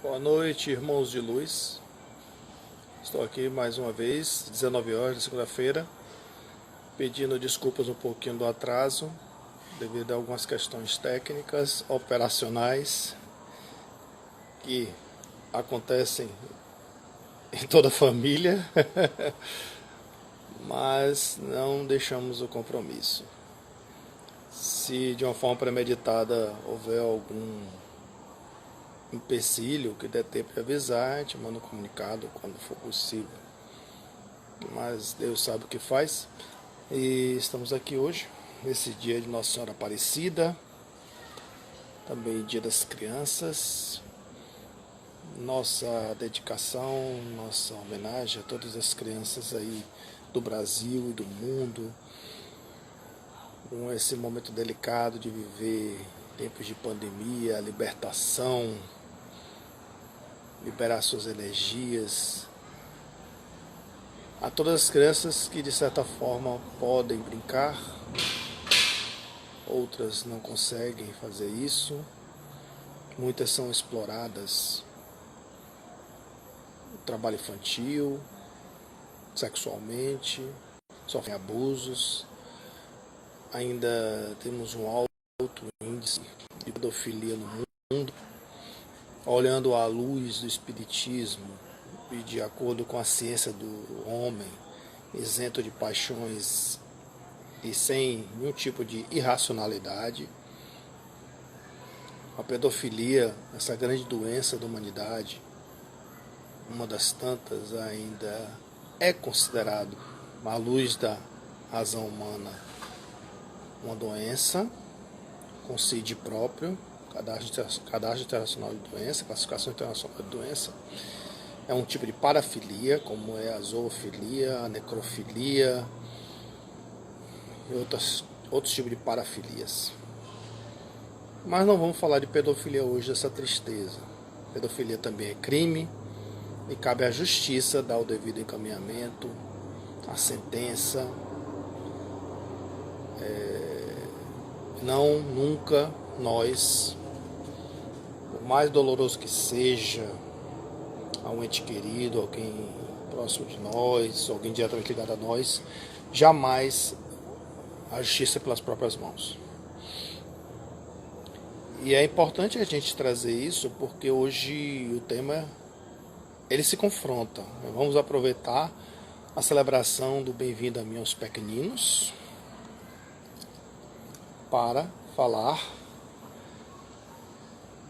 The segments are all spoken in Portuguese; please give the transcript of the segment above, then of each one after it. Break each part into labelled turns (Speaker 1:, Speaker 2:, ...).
Speaker 1: Boa noite, irmãos de luz. Estou aqui mais uma vez, 19 horas de segunda-feira, pedindo desculpas um pouquinho do atraso, devido a algumas questões técnicas, operacionais, que acontecem em toda a família, mas não deixamos o compromisso. Se de uma forma premeditada houver algum empecilho que der tempo de avisar, a gente manda um comunicado quando for possível. Mas Deus sabe o que faz. E estamos aqui hoje, nesse dia de Nossa Senhora Aparecida, também Dia das Crianças. Nossa dedicação, nossa homenagem a todas as crianças aí do Brasil e do mundo, com esse momento delicado de viver tempos de pandemia, libertação, liberar suas energias. A todas as crianças que de certa forma podem brincar, outras não conseguem fazer isso, muitas são exploradas no trabalho infantil, sexualmente, sofrem abusos. Ainda temos um alto índice de pedofilia no mundo. Olhando à luz do espiritismo e de acordo com a ciência do homem, isento de paixões e sem nenhum tipo de irracionalidade, a pedofilia, essa grande doença da humanidade, uma das tantas, ainda é considerado, à luz da razão humana, uma doença com CID próprio, Cadastro Internacional de Doença, Classificação Internacional de Doença. É um tipo de parafilia, como é a zoofilia, a necrofilia e outros tipos de parafilias. Mas não vamos falar de pedofilia hoje, dessa tristeza. Pedofilia também é crime e cabe à justiça dar o devido encaminhamento, a sentença. Não, nunca nós, por mais doloroso que seja, a um ente querido, alguém próximo de nós, alguém diretamente ligado a nós, jamais a justiça pelas próprias mãos. E é importante a gente trazer isso porque hoje o tema ele se confronta. Vamos aproveitar a celebração do Bem-vindo a mim aos pequeninos para falar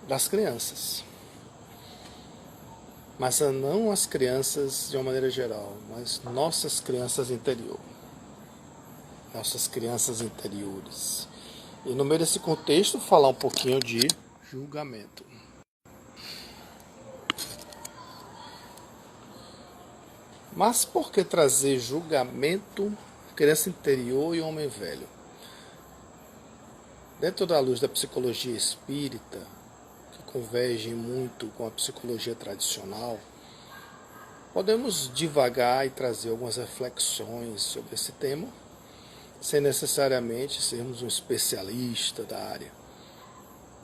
Speaker 1: das crianças. Mas não as crianças de uma maneira geral, mas nossas crianças interior. Nossas crianças interiores. E no meio desse contexto, falar um pouquinho de julgamento. Mas por que trazer julgamento, criança interior e homem velho? Dentro da luz da psicologia espírita, que converge muito com a psicologia tradicional, podemos divagar e trazer algumas reflexões sobre esse tema, sem necessariamente sermos um especialista da área,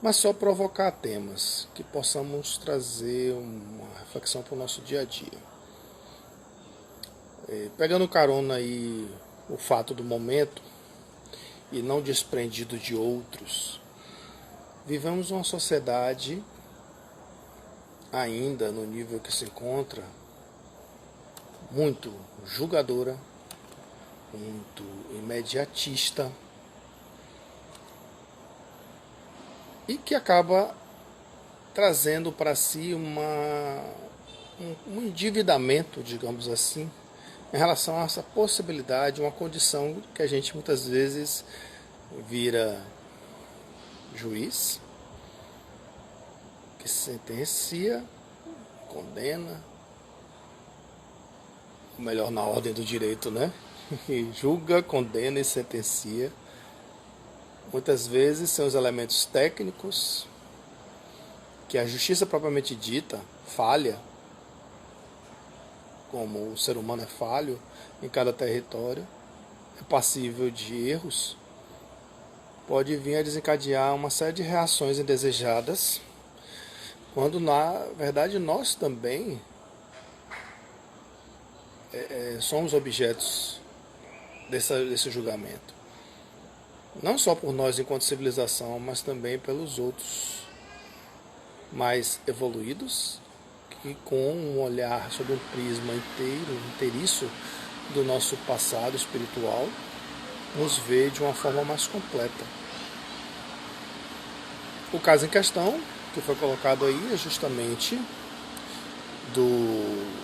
Speaker 1: mas só provocar temas que possamos trazer uma reflexão para o nosso dia a dia. Pegando carona aí o fato do momento, e não desprendido de outros, vivemos uma sociedade ainda no nível que se encontra muito julgadora, muito imediatista e que acaba trazendo para si um endividamento, digamos assim, em relação a essa possibilidade, uma condição que a gente muitas vezes vira juiz, que sentencia, condena, ou melhor, na ordem do direito, né? Julga, condena e sentencia. Muitas vezes são os elementos técnicos que a justiça propriamente dita falha, como o ser humano é falho em cada território, é passível de erros, pode vir a desencadear uma série de reações indesejadas quando na verdade nós também somos objetos desse julgamento. Não só por nós enquanto civilização, mas também pelos outros mais evoluídos, que com um olhar sobre um prisma inteiriço do nosso passado espiritual, nos vê de uma forma mais completa. O caso em questão, que foi colocado aí, é justamente do...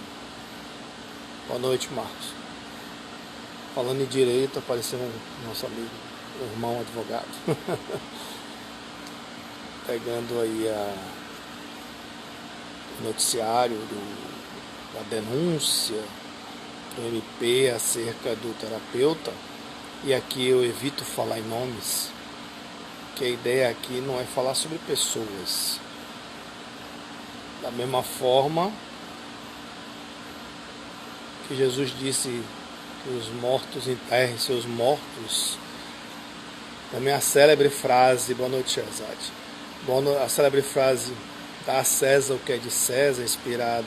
Speaker 1: Boa noite, Marcos. Falando em direito, apareceu nosso amigo, o irmão advogado. Pegando aí o noticiário da denúncia do MP acerca do terapeuta. E aqui eu evito falar em nomes, que a ideia aqui não é falar sobre pessoas. Da mesma forma que Jesus disse que os mortos enterrem seus mortos, também a célebre frase, boa noite, Shazad, a célebre frase, dá a César o que é de César, inspirado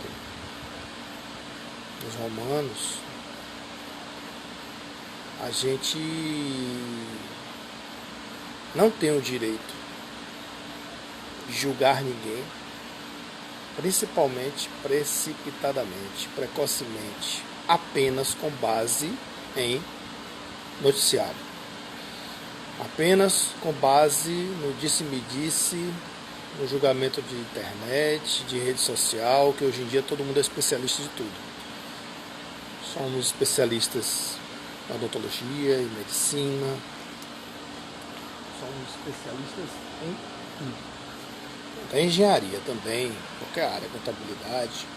Speaker 1: nos romanos, a gente não tem o direito de julgar ninguém, principalmente precipitadamente, precocemente, apenas com base em noticiário, apenas com base no disse-me-disse, no julgamento de internet, de rede social, que hoje em dia todo mundo é especialista de tudo. Somos especialistas em odontologia, em medicina, somos especialistas em tudo. Até engenharia também, qualquer área, contabilidade.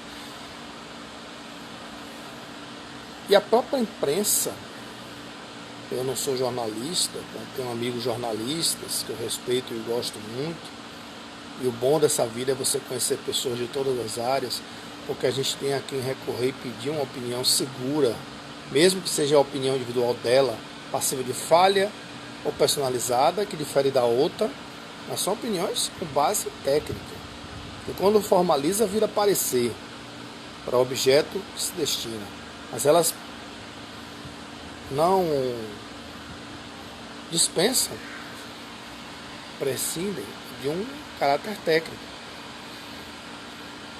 Speaker 1: E a própria imprensa, eu não sou jornalista, tenho amigos jornalistas que eu respeito e gosto muito. E o bom dessa vida é você conhecer pessoas de todas as áreas, porque a gente tem a quem recorrer e pedir uma opinião segura, mesmo que seja a opinião individual dela, passível de falha ou personalizada, que difere da outra, mas são opiniões com base técnica. E quando formaliza, vira parecer para o objeto que se destina. Mas elas não dispensam, prescindem de um caráter técnico.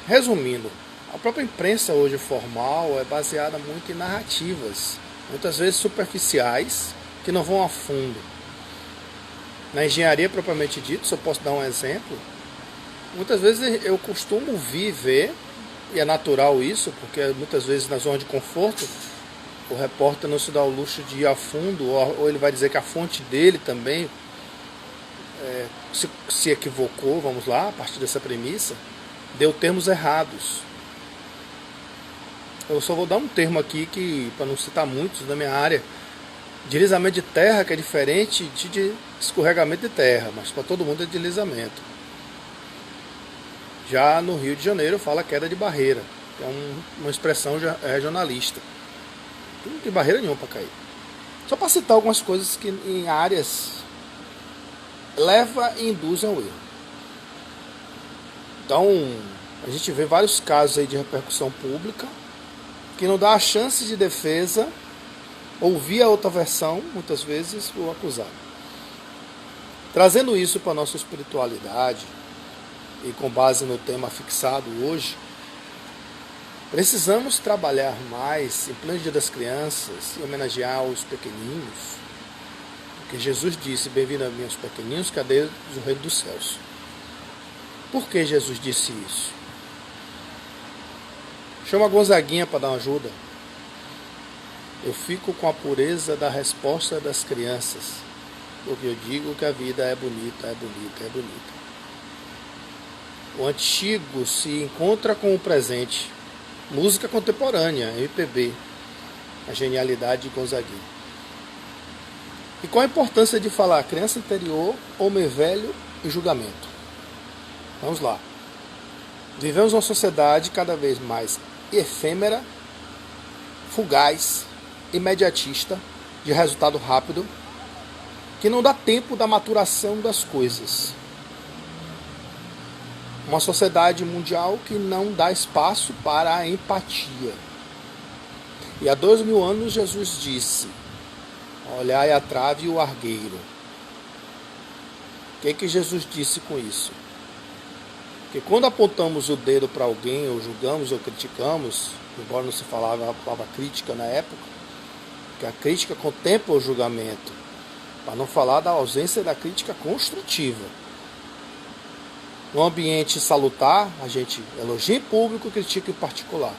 Speaker 1: Resumindo, a própria imprensa hoje formal é baseada muito em narrativas, muitas vezes superficiais, que não vão a fundo. Na engenharia propriamente dito, se eu posso dar um exemplo, muitas vezes eu costumo ver, e é natural isso, porque muitas vezes na zona de conforto, o repórter não se dá o luxo de ir a fundo, ou ele vai dizer que a fonte dele também se equivocou, vamos lá, a partir dessa premissa, deu termos errados. Eu só vou dar um termo aqui, que para não citar muitos da minha área, deslizamento de terra, que é diferente de escorregamento de terra, mas para todo mundo é deslizamento. Já no Rio de Janeiro fala queda de barreira, que é uma expressão regionalista. Não tem barreira nenhuma para cair. Só para citar algumas coisas que em áreas leva e induz ao erro. Então, a gente vê vários casos aí de repercussão pública que não dá a chance de defesa ouvir a outra versão, muitas vezes, o acusado. Trazendo isso para a nossa espiritualidade, e com base no tema fixado hoje, precisamos trabalhar mais em pleno Dia das Crianças e homenagear os pequeninos, porque Jesus disse, bem-vindo a mim os pequeninos, que é deles o reino dos céus. Por que Jesus disse isso? Chama a Gonzaguinha para dar uma ajuda. Eu fico com a pureza da resposta das crianças, porque eu digo que a vida é bonita, é bonita, é bonita. O antigo se encontra com o presente. Música contemporânea, MPB. A genialidade de Gonzaguinha. E qual a importância de falar criança interior, homem velho e julgamento? Vamos lá. Vivemos uma sociedade cada vez mais efêmera, fugaz, imediatista, de resultado rápido, que não dá tempo da maturação das coisas. Uma sociedade mundial que não dá espaço para a empatia. E há 2000 anos Jesus disse: olhai a trave e o argueiro. O que Jesus disse com isso? Que quando apontamos o dedo para alguém, ou julgamos ou criticamos, embora não se falava a palavra crítica na época, que a crítica contempla o julgamento, para não falar da ausência da crítica construtiva. No ambiente salutar, a gente elogia em público e critica em particular.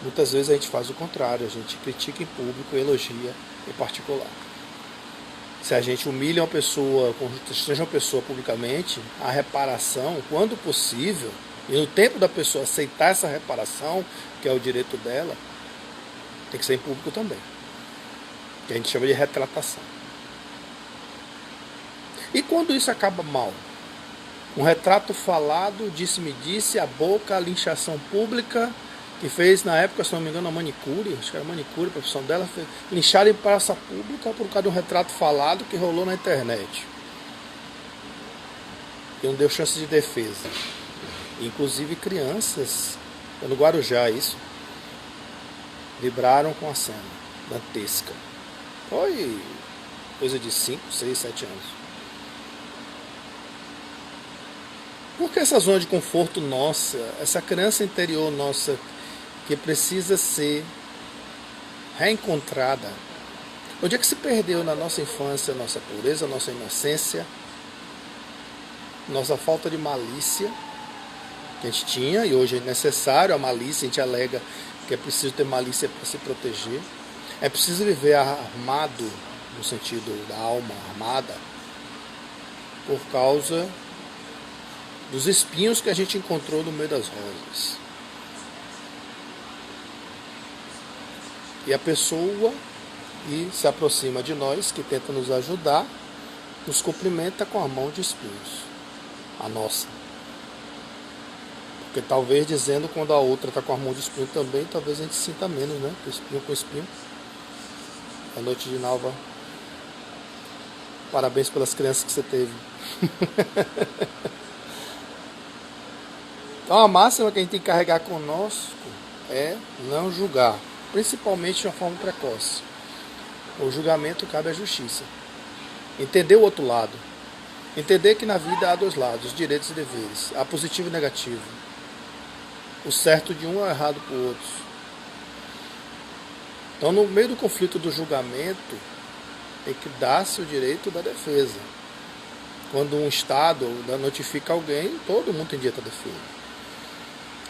Speaker 1: Muitas vezes a gente faz o contrário, a gente critica em público e elogia em particular. Se a gente humilha uma pessoa, constrange uma pessoa publicamente, a reparação, quando possível, e no tempo da pessoa aceitar essa reparação, que é o direito dela, tem que ser em público também. Que a gente chama de retratação. E quando isso acaba mal? Um retrato falado, disse-me-disse, a boca, a linchação pública, que fez na época, se não me engano, a manicure, acho que era manicure, a profissão dela, lincharam em praça pública por causa de um retrato falado que rolou na internet. E não deu chance de defesa. Inclusive crianças, no Guarujá isso, vibraram com a cena dantesca. Foi coisa de 5, 6, 7 anos. Porque essa zona de conforto nossa, essa criança interior nossa, que precisa ser reencontrada. Onde é que se perdeu na nossa infância, nossa pureza, nossa inocência, nossa falta de malícia, que a gente tinha, e hoje é necessário a malícia, a gente alega que é preciso ter malícia para se proteger. É preciso viver armado, no sentido da alma armada, por causa dos espinhos que a gente encontrou no meio das rosas. E a pessoa que se aproxima de nós, que tenta nos ajudar, nos cumprimenta com a mão de espinhos. A nossa. Porque talvez dizendo quando a outra está com a mão de espinho também, talvez a gente sinta menos, né? Espinho com espinho. A noite de Nalva. Parabéns pelas crianças que você teve. Então a máxima que a gente tem que carregar conosco é não julgar. Principalmente de uma forma precoce. O julgamento cabe à justiça. Entender o outro lado. Entender que na vida há dois lados, direitos e deveres. Há positivo e negativo. O certo de um é o errado para o outro. Então, no meio do conflito do julgamento, tem que dar-se o direito da defesa. Quando um Estado notifica alguém, todo mundo tem direito à defesa.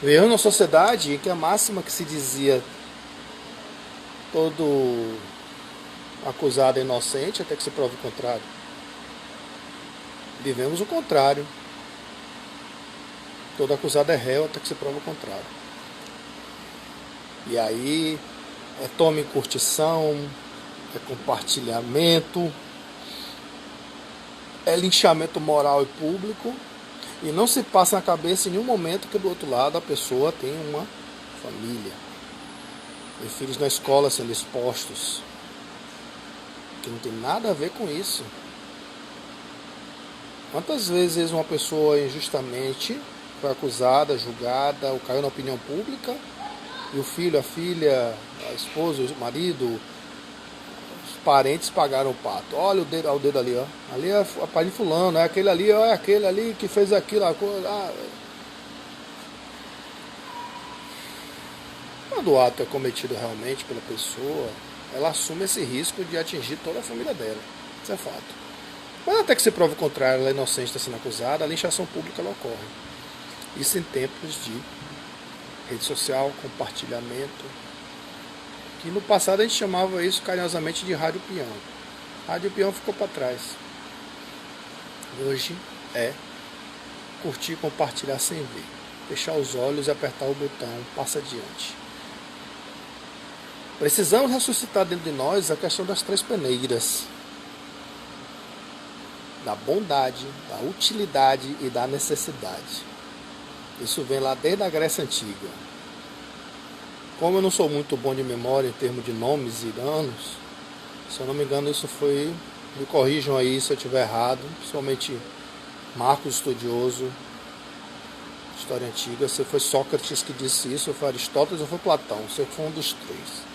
Speaker 1: Vivemos numa sociedade em que a máxima que se dizia todo acusado é inocente até que se prove o contrário. Vivemos o contrário. Todo acusado é réu até que se prove o contrário. E aí é toma em curtição, é compartilhamento, é linchamento moral e público, e não se passa na cabeça em nenhum momento que do outro lado a pessoa tem uma família. Tem filhos na escola sendo expostos, que não tem nada a ver com isso. Quantas vezes uma pessoa injustamente foi acusada, julgada, ou caiu na opinião pública, e o filho, a filha, a esposa, o marido, os parentes pagaram o pato. Olha o dedo ali, ó. Ali é o pai de fulano, é aquele ali, ó, é aquele ali que fez aquilo. Quando o ato é cometido realmente pela pessoa, ela assume esse risco de atingir toda a família dela. Isso é fato. Mas até que se prove o contrário, ela é inocente, está sendo acusada, a linchação pública ela ocorre. Isso em tempos de rede social, compartilhamento, que no passado a gente chamava isso carinhosamente de rádio peão. Rádio peão ficou para trás. Hoje é curtir, compartilhar sem ver. Fechar os olhos e apertar o botão, passa adiante. Precisamos ressuscitar dentro de nós a questão das três peneiras. Da bondade, da utilidade e da necessidade. Isso vem lá desde a Grécia Antiga. Como eu não sou muito bom de memória em termos de nomes e anos, se eu não me engano isso foi, me corrijam aí se eu estiver errado, principalmente Marcos Estudioso, história antiga, se foi Sócrates que disse isso, ou foi Aristóteles, ou foi Platão, se foi um dos três.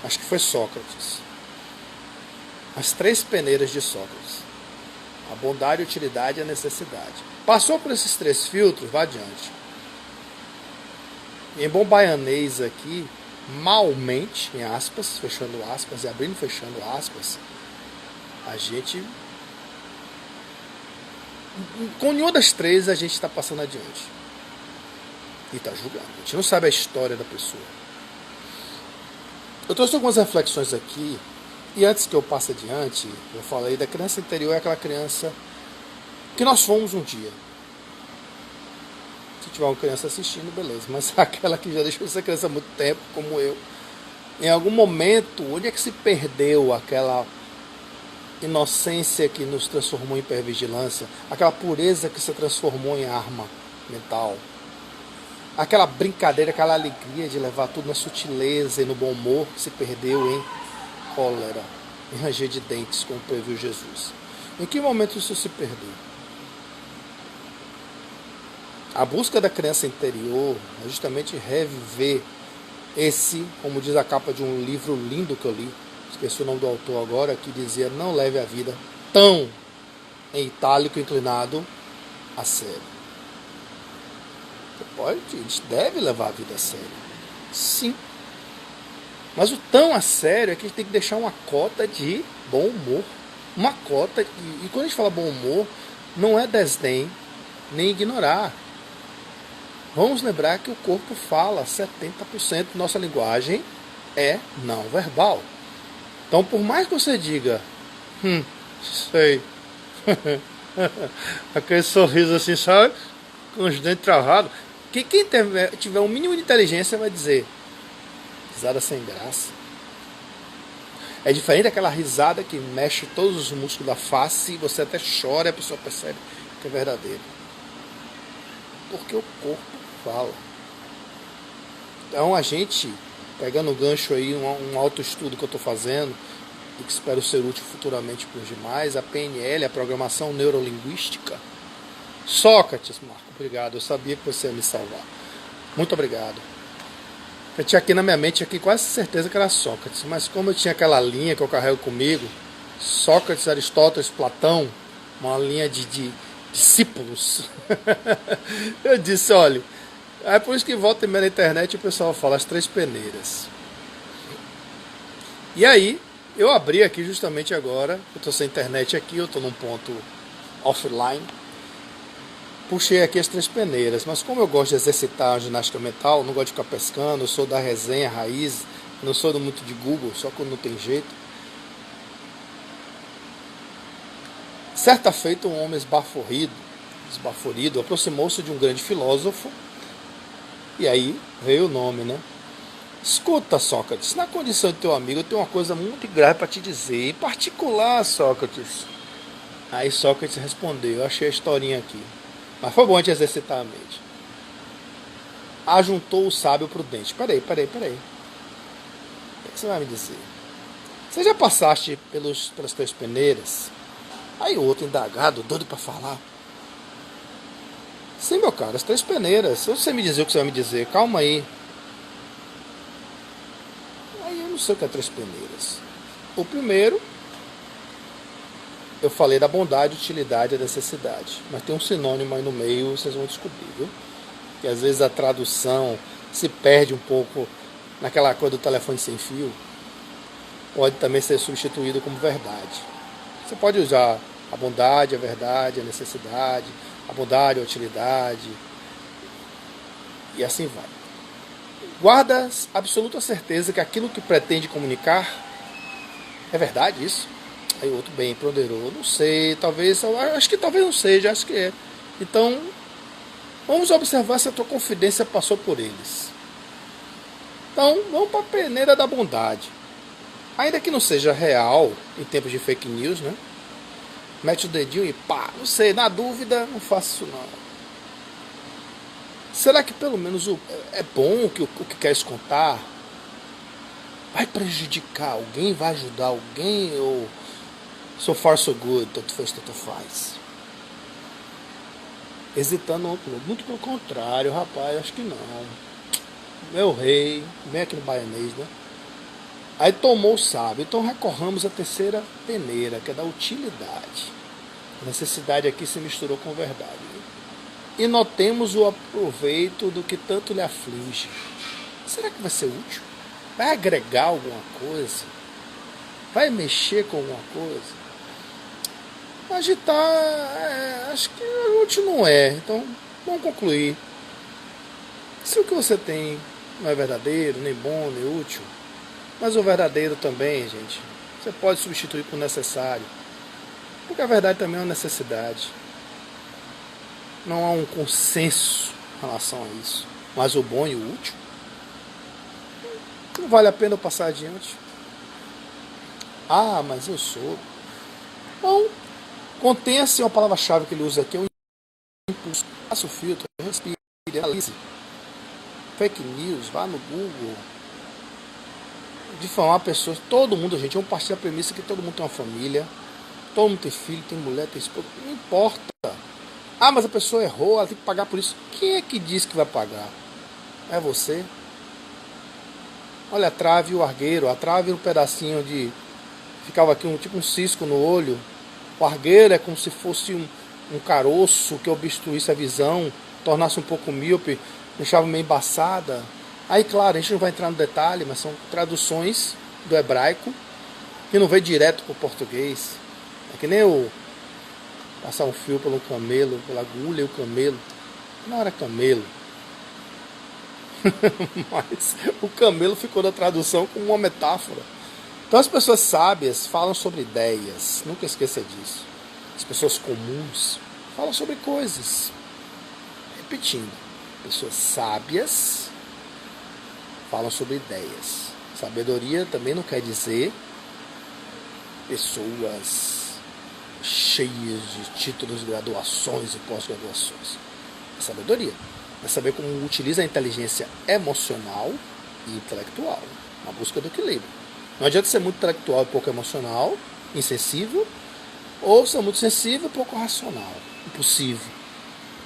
Speaker 1: Acho que foi Sócrates. As três peneiras de Sócrates: a bondade, a utilidade e a necessidade. Passou por esses três filtros, vá adiante. Em bom baianês aqui, malmente, em aspas, fechando aspas e abrindo e fechando aspas, a gente, com nenhuma das três, a gente está passando adiante. E está julgando. A gente não sabe a história da pessoa. Eu trouxe algumas reflexões aqui. E antes que eu passe adiante, eu falei da criança interior, é aquela criança que nós fomos um dia. Se tiver uma criança assistindo, beleza. Mas aquela que já deixou de ser criança há muito tempo, como eu, em algum momento, onde é que se perdeu aquela inocência que nos transformou em hipervigilância, aquela pureza que se transformou em arma mental, aquela brincadeira, aquela alegria de levar tudo na sutileza e no bom humor, que se perdeu em cólera, em ranger de dentes, como previu Jesus. Em que momento isso se perdeu? A busca da criança interior é justamente reviver esse, como diz a capa de um livro lindo que eu li, esqueci o nome do autor agora, que dizia: não leve a vida tão, em itálico inclinado, a sério. A gente deve levar a vida a sério. Sim. Mas o tão a sério é que a gente tem que deixar uma cota de bom humor. Uma cota. E quando a gente fala bom humor, não é desdém, nem ignorar. Vamos lembrar que o corpo fala, 70% da nossa linguagem é não verbal. Então, por mais que você diga, sei, aquele sorriso assim, sabe, com os dentes travados, que quem tiver um mínimo de inteligência vai dizer: risada sem graça. É diferente daquela risada que mexe todos os músculos da face e você até chora e a pessoa percebe que é verdadeiro. Porque o corpo fala. Então a gente, pegando o gancho aí, um autoestudo que eu estou fazendo e que espero ser útil futuramente para os demais, a PNL, a Programação Neurolinguística. Sócrates, Marco, obrigado, eu sabia que você ia me salvar. Muito obrigado. Eu tinha aqui na minha mente aqui quase certeza que era Sócrates, mas como eu tinha aquela linha que eu carrego comigo, Sócrates, Aristóteles, Platão, uma linha de discípulos, eu disse, olha, é por isso que volta e meia na internet o pessoal fala as três peneiras. E aí, eu abri aqui justamente agora, eu estou sem internet aqui, eu estou num ponto offline, puxei aqui as três peneiras, mas como eu gosto de exercitar a ginástica mental, não gosto de ficar pescando, eu sou da resenha raiz, não sou muito de Google, só quando não tem jeito. Certa feita, um homem esbaforido, aproximou-se de um grande filósofo, e aí veio o nome, né? Escuta, Sócrates, na condição de teu amigo, eu tenho uma coisa muito grave para te dizer, em particular, Sócrates. Aí Sócrates respondeu, eu achei a historinha aqui, mas foi bom a gente exercitar a mente. Ajuntou o sábio prudente. Peraí. O que você vai me dizer? Você já passaste pelas três peneiras? Aí o outro indagado, doido para falar. Sim, meu cara, as três peneiras. Se você me dizer o que você vai me dizer, calma aí. Aí eu não sei o que é três peneiras. O primeiro, eu falei da bondade, utilidade e necessidade. Mas tem um sinônimo aí no meio, vocês vão descobrir, viu? Que às vezes a tradução se perde um pouco naquela coisa do telefone sem fio. Pode também ser substituído como verdade. Você pode usar a bondade, a verdade, a necessidade, a bondade, a utilidade, e assim vai. Guarda absoluta certeza que aquilo que pretende comunicar é verdade isso? Aí o outro bem ponderou, não sei, talvez, acho que talvez não seja, acho que é. Então, vamos observar se a tua confidência passou por eles. Então, vamos para a peneira da bondade. Ainda que não seja real, em tempos de fake news, né? Mete o dedinho e pá, não sei, na dúvida, não faço isso não. Será que pelo menos é bom o que queres contar? Vai prejudicar alguém? Vai ajudar alguém? Ou so far so good, tanto fez, tanto faz? hesitando no clube. Muito pelo contrário, rapaz, acho que não. Meu rei, vem aqui no baianês, né? Aí tomou o sábio. Então recorramos à terceira peneira, que é da utilidade. A necessidade aqui se misturou com verdade. E notemos o aproveito do que tanto lhe aflige. Será que vai ser útil? Vai agregar alguma coisa? Vai mexer com alguma coisa? Agitar, acho que útil não é. Então, vamos concluir. Se o que você tem não é verdadeiro, nem bom, nem útil, mas o verdadeiro também, gente, você pode substituir por necessário. Porque a verdade também é uma necessidade. Não há um consenso em relação a isso. Mas o bom e o útil, não vale a pena eu passar adiante. Ah, mas eu sou. Então, contenha-se uma palavra-chave que ele usa aqui, é o impulso. Faça o filtro, respire, analise. Fake news, vá no Google. Difamar pessoas, todo mundo, gente, vamos partir da premissa que todo mundo tem uma família, todo mundo tem filho, tem mulher, tem esposa, não importa. Ah, mas a pessoa errou, ela tem que pagar por isso. Quem é que diz que vai pagar? É você? Olha a trave e o argueiro. A trave era um pedacinho de... Ficava aqui tipo um cisco no olho. O argueiro é como se fosse um caroço que obstruísse a visão, tornasse um pouco míope, deixava meio embaçada. Aí, claro, a gente não vai entrar no detalhe, mas são traduções do hebraico que não veio direto para o português. É que nem o passar um fio pelo camelo, pela agulha e o camelo. Não era camelo. Mas o camelo ficou na tradução como uma metáfora. Então as pessoas sábias falam sobre ideias. Nunca esqueça disso. As pessoas comuns falam sobre coisas. Repetindo. Pessoas sábias falam sobre ideias. Sabedoria também não quer dizer pessoas cheias de títulos, graduações e pós-graduações. É sabedoria. É saber como utiliza a inteligência emocional e intelectual na busca do equilíbrio. Não adianta ser muito intelectual e pouco emocional, insensível, ou ser muito sensível e pouco racional, impossível.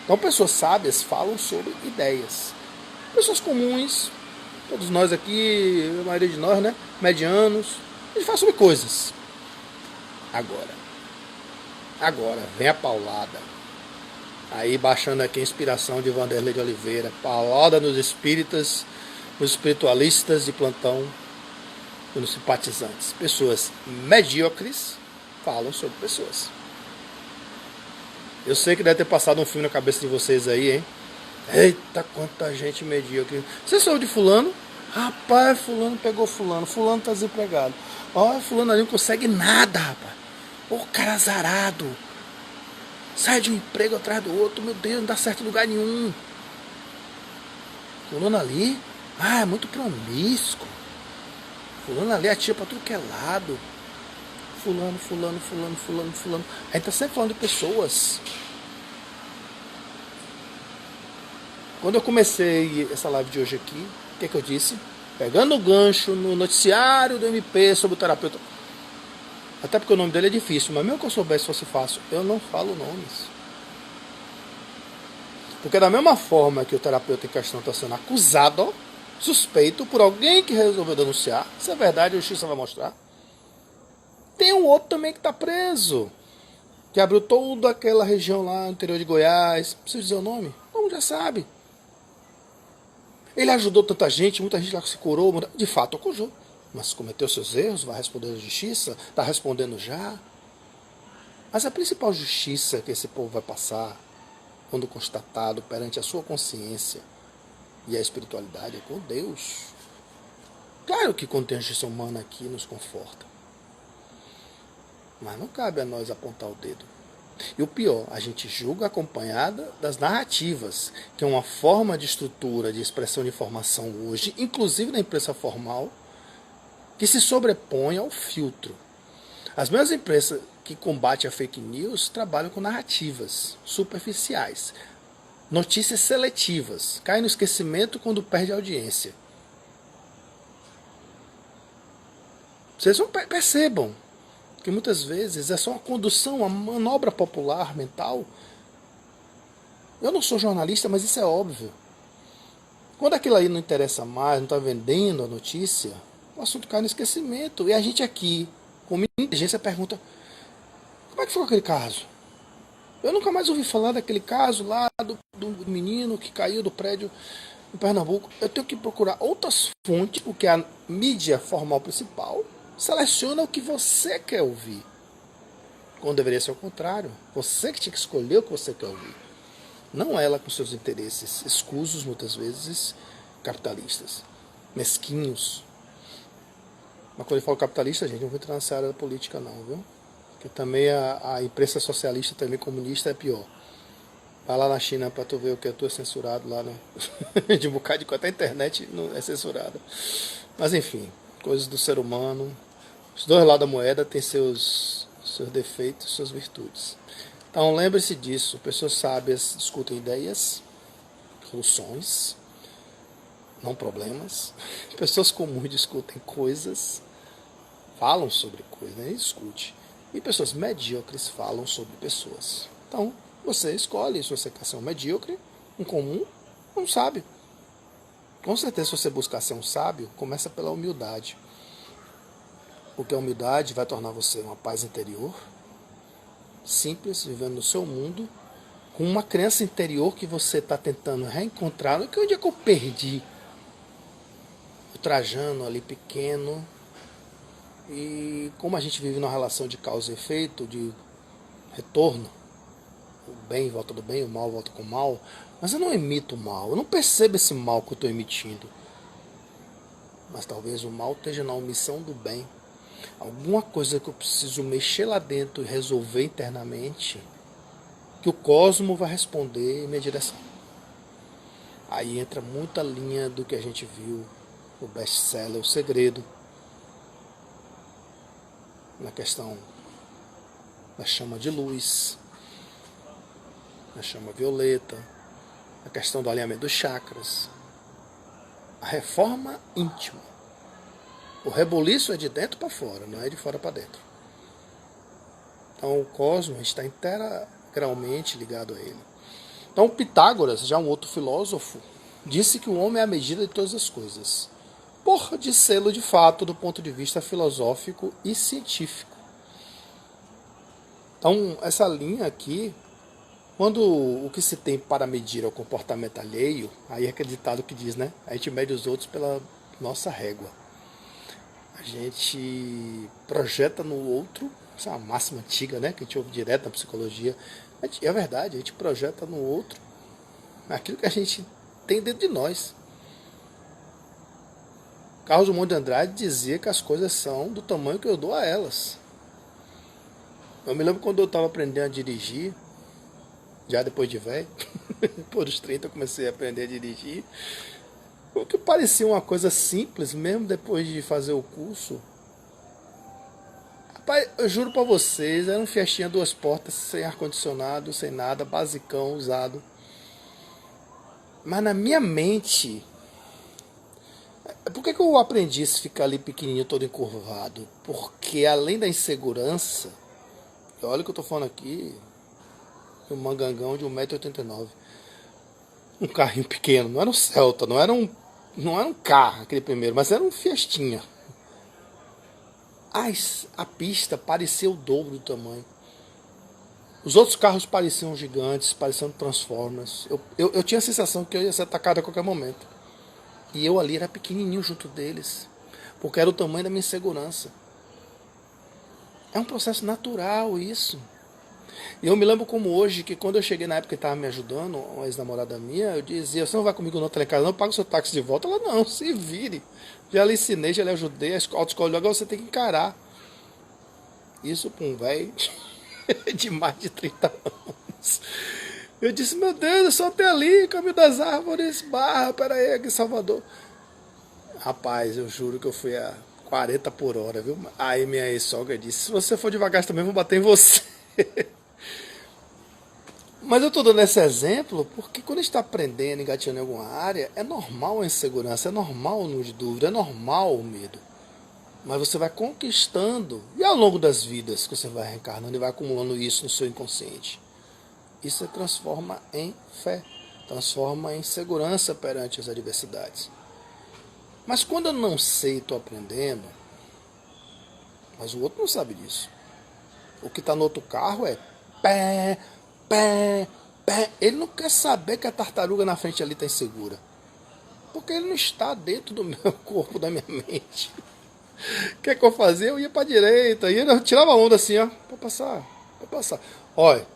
Speaker 1: Então pessoas sábias falam sobre ideias. Pessoas comuns, todos nós aqui, a maioria de nós, né, medianos, a gente fala sobre coisas. Agora, vem a paulada. Aí baixando aqui a inspiração de Vanderlei de Oliveira. Paulada nos espíritas, nos espiritualistas de plantão e nos simpatizantes. Pessoas medíocres falam sobre pessoas. Eu sei que deve ter passado um filme na cabeça de vocês aí, hein? Eita, quanta gente medíocre. Você soube de fulano? Rapaz, fulano pegou fulano. Fulano tá desempregado. Ó, fulano ali não consegue nada, rapaz. Ô, cara azarado. Sai de um emprego atrás do outro. Meu Deus, não dá certo em lugar nenhum. Fulano ali, é muito promíscuo. Fulano ali atira pra tudo que é lado. Fulano. A gente tá sempre falando de pessoas. Quando eu comecei essa live de hoje aqui, o que eu disse? Pegando o gancho no noticiário do MP sobre o terapeuta. Até porque o nome dele é difícil, mas mesmo que eu soubesse fosse fácil, eu não falo nomes. Porque da mesma forma que o terapeuta em questão está sendo acusado, suspeito por alguém que resolveu denunciar, se é verdade a justiça vai mostrar, tem um outro também que está preso, que abriu toda aquela região lá no interior de Goiás. Preciso dizer o nome? Não, já sabe. Ele ajudou tanta gente, muita gente lá que se curou, de fato acusou. Mas cometeu seus erros, vai responder à justiça, está respondendo já. Mas a principal justiça que esse povo vai passar, quando constatado perante a sua consciência e a espiritualidade, é com Deus. Claro que quando tem a justiça humana aqui nos conforta. Mas não cabe a nós apontar o dedo. E o pior, a gente julga acompanhada das narrativas, que é uma forma de estrutura, de expressão de informação hoje, inclusive na imprensa formal, que se sobrepõe ao filtro. As mesmas empresas que combatem a fake news trabalham com narrativas superficiais, notícias seletivas, caem no esquecimento quando perde a audiência. Vocês não percebam que muitas vezes é só uma condução, uma manobra popular mental. Eu não sou jornalista, mas isso é óbvio. Quando aquilo aí não interessa mais, não está vendendo a notícia, o assunto cai no esquecimento. E a gente aqui, com muita inteligência, pergunta: como é que foi aquele caso? Eu nunca mais ouvi falar daquele caso lá do menino que caiu do prédio em Pernambuco. Eu tenho que procurar outras fontes, porque a mídia formal principal seleciona o que você quer ouvir. Quando deveria ser o contrário. Você que tinha que escolher o que você quer ouvir. Não ela com seus interesses escusos, muitas vezes, capitalistas. Mesquinhos. Mas quando eu falo capitalista, gente, não vou entrar nessa área da política não, viu? Porque também a imprensa socialista, também comunista, é pior. Vai lá na China pra tu ver o que tu é censurado lá, né? De um bocado de coisa, até a internet não é censurada. Mas enfim, coisas do ser humano. Os dois lados da moeda têm seus defeitos, suas virtudes. Então lembre-se disso, pessoas sábias discutem ideias, soluções, não problemas. Pessoas comuns discutem coisas, falam sobre coisas, né? Discute. E pessoas medíocres falam sobre pessoas. Então, você escolhe se você quer ser um medíocre, um comum, um sábio. Com certeza, se você buscar ser um sábio, começa pela humildade. Porque a humildade vai tornar você uma paz interior, simples, vivendo no seu mundo, com uma criança interior que você está tentando reencontrar. Que onde é que eu perdi? O Trajano ali pequeno. E como a gente vive numa relação de causa e efeito, de retorno, o bem volta do bem, o mal volta com o mal, mas eu não emito o mal, eu não percebo esse mal que eu estou emitindo. Mas talvez o mal esteja na omissão do bem. Alguma coisa que eu preciso mexer lá dentro e resolver internamente, que o cosmo vai responder em minha direção. Aí entra muita linha do que a gente viu no best-seller O Segredo, na questão da chama de luz, na chama violeta, a questão do alinhamento dos chakras, a reforma íntima. O rebuliço é de dentro para fora, não é de fora para dentro. Então o cosmos está integralmente ligado a ele. Então Pitágoras, já um outro filósofo, disse que o homem é a medida de todas as coisas, por dissê-lo de fato do ponto de vista filosófico e científico. Então essa linha aqui, quando o que se tem para medir é o comportamento alheio, aí é acreditado que diz, né? A gente mede os outros pela nossa régua. A gente projeta no outro, essa é uma máxima antiga, né? Que a gente ouve direto na psicologia. É verdade, a gente projeta no outro aquilo que a gente tem dentro de nós. Carlos Drummond de Andrade dizia que as coisas são do tamanho que eu dou a elas. Eu me lembro quando eu estava aprendendo a dirigir, já depois de velho, por os 30 eu comecei a aprender a dirigir. O que parecia uma coisa simples, mesmo depois de fazer o curso. Rapaz, eu juro pra vocês, era um Fiestinha 2 portas, sem ar-condicionado, sem nada, basicão, usado. Mas na minha mente... Por que eu aprendi a ficar ali pequenininho, todo encurvado? Porque além da insegurança, olha o que eu tô falando aqui, um mangangão de 1,89 m. Um carrinho pequeno, não era um Celta, não era um carro aquele primeiro, mas era um Fiestinha. A pista parecia o dobro do tamanho. Os outros carros pareciam gigantes, pareciam Transformers. Eu tinha a sensação que eu ia ser atacado a qualquer momento. E eu ali era pequenininho junto deles, porque era o tamanho da minha insegurança. É um processo natural isso. E eu me lembro como hoje, que quando eu cheguei na época que estava me ajudando, uma ex-namorada minha, eu dizia: você não vai comigo não, telecasa, não, paga o seu táxi de volta. Ela: não, se vire. Já lhe ensinei, já lhe ajudei, a autoescola, agora você tem que encarar. Isso para um velho de mais de 30 anos. Eu disse: meu Deus, eu só até ali, caminho das árvores, barra, peraí, aqui em Salvador. Rapaz, eu juro que eu fui a 40 por hora, viu? Aí minha ex-sogra disse: se você for devagar também, eu vou bater em você. Mas eu estou dando esse exemplo porque quando a gente está aprendendo, engatinhando em alguma área, é normal a insegurança, é normal o de dúvida, é normal o medo. Mas você vai conquistando, e ao longo das vidas que você vai reencarnando e vai acumulando isso no seu inconsciente. isso se transforma em fé, transforma em segurança perante as adversidades. Mas quando eu não sei, estou aprendendo, mas o outro não sabe disso. O que está no outro carro é pé, pé, pé. Ele não quer saber que a tartaruga na frente ali está insegura. Porque ele não está dentro do meu corpo, da minha mente. O que é que eu fazia? Eu ia para a direita, eu tirava a onda assim, ó, para passar, para passar. Olha,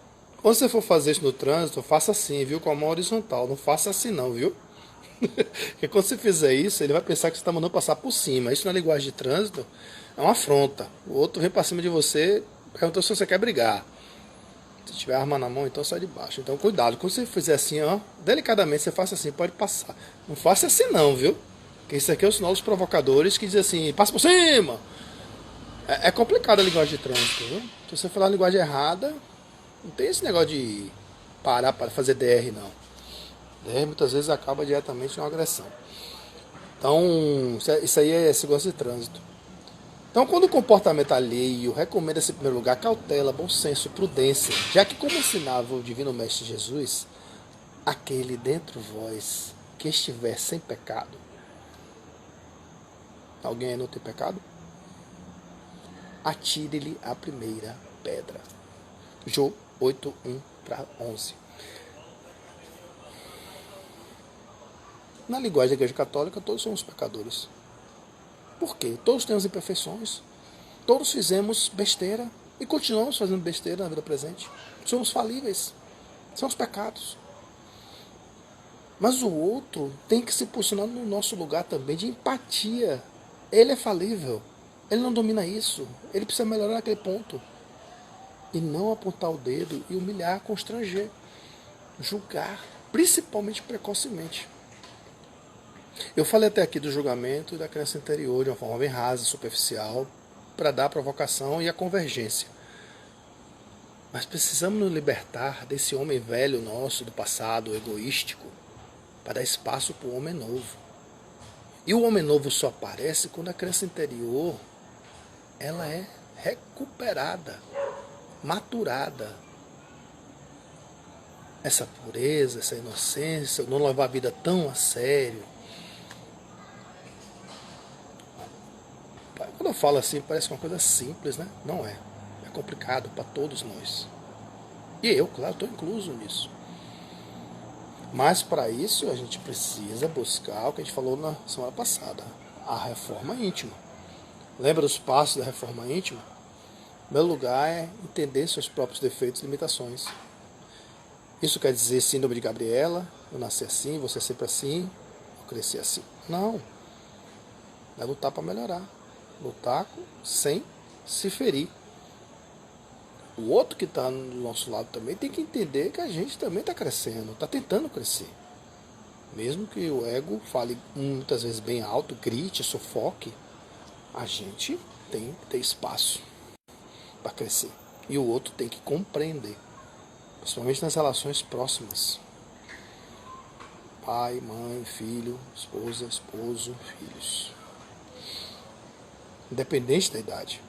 Speaker 1: quando você for fazer isso no trânsito, faça assim, viu? Com a mão horizontal. Não faça assim não, viu? Porque quando você fizer isso, ele vai pensar que você está mandando passar por cima. Isso na linguagem de trânsito é uma afronta. O outro vem para cima de você, perguntou se você quer brigar. Se tiver arma na mão, então sai de baixo. Então cuidado, quando você fizer assim, ó, delicadamente você faça assim, pode passar. Não faça assim não, viu? Porque isso aqui é o sinal dos provocadores que dizem assim, passa por cima. É complicado a linguagem de trânsito, viu? Se você falar a linguagem errada, não tem esse negócio de parar para fazer DR, não. DR muitas vezes acaba diretamente em uma agressão. Então, isso aí é segurança de trânsito. Então, quando o comportamento alheio recomenda-se, em primeiro lugar, cautela, bom senso, prudência, já que, como ensinava o Divino Mestre Jesus, aquele dentro vós que estiver sem pecado. Alguém aí não tem pecado? Atire-lhe a primeira pedra. Jó 8:1-11. Na linguagem da Igreja Católica, todos somos pecadores. Por quê? Todos temos imperfeições. Todos fizemos besteira e continuamos fazendo besteira na vida presente. Somos falíveis. São os pecados. Mas o outro tem que se posicionar no nosso lugar também de empatia. Ele é falível. Ele não domina isso. Ele precisa melhorar naquele ponto. E não apontar o dedo e humilhar, constranger, julgar, principalmente precocemente. Eu falei até aqui do julgamento e da crença interior de uma forma bem rasa, superficial, para dar a provocação e a convergência. Mas precisamos nos libertar desse homem velho nosso do passado, egoístico, para dar espaço para o homem novo. E o homem novo só aparece quando a crença interior ela é recuperada, maturada. Essa pureza, essa inocência, não levar a vida tão a sério. Quando eu falo assim, parece uma coisa simples, né? Não é. É complicado para todos nós. E eu, claro, estou incluso nisso. Mas para isso a gente precisa buscar o que a gente falou na semana passada, a reforma íntima. Lembra dos passos da reforma íntima? O primeiro lugar é entender seus próprios defeitos e limitações. Isso quer dizer síndrome de Gabriela, eu nasci assim, você é sempre assim, eu cresci assim. Não. É lutar para melhorar. Lutar sem se ferir. O outro que está do nosso lado também tem que entender que a gente também está crescendo, está tentando crescer. Mesmo que o ego fale muitas vezes bem alto, grite, sufoque, a gente tem que ter espaço para crescer. E o outro tem que compreender. Principalmente nas relações próximas. Pai, mãe, filho, esposa, esposo, filhos. Independente da idade.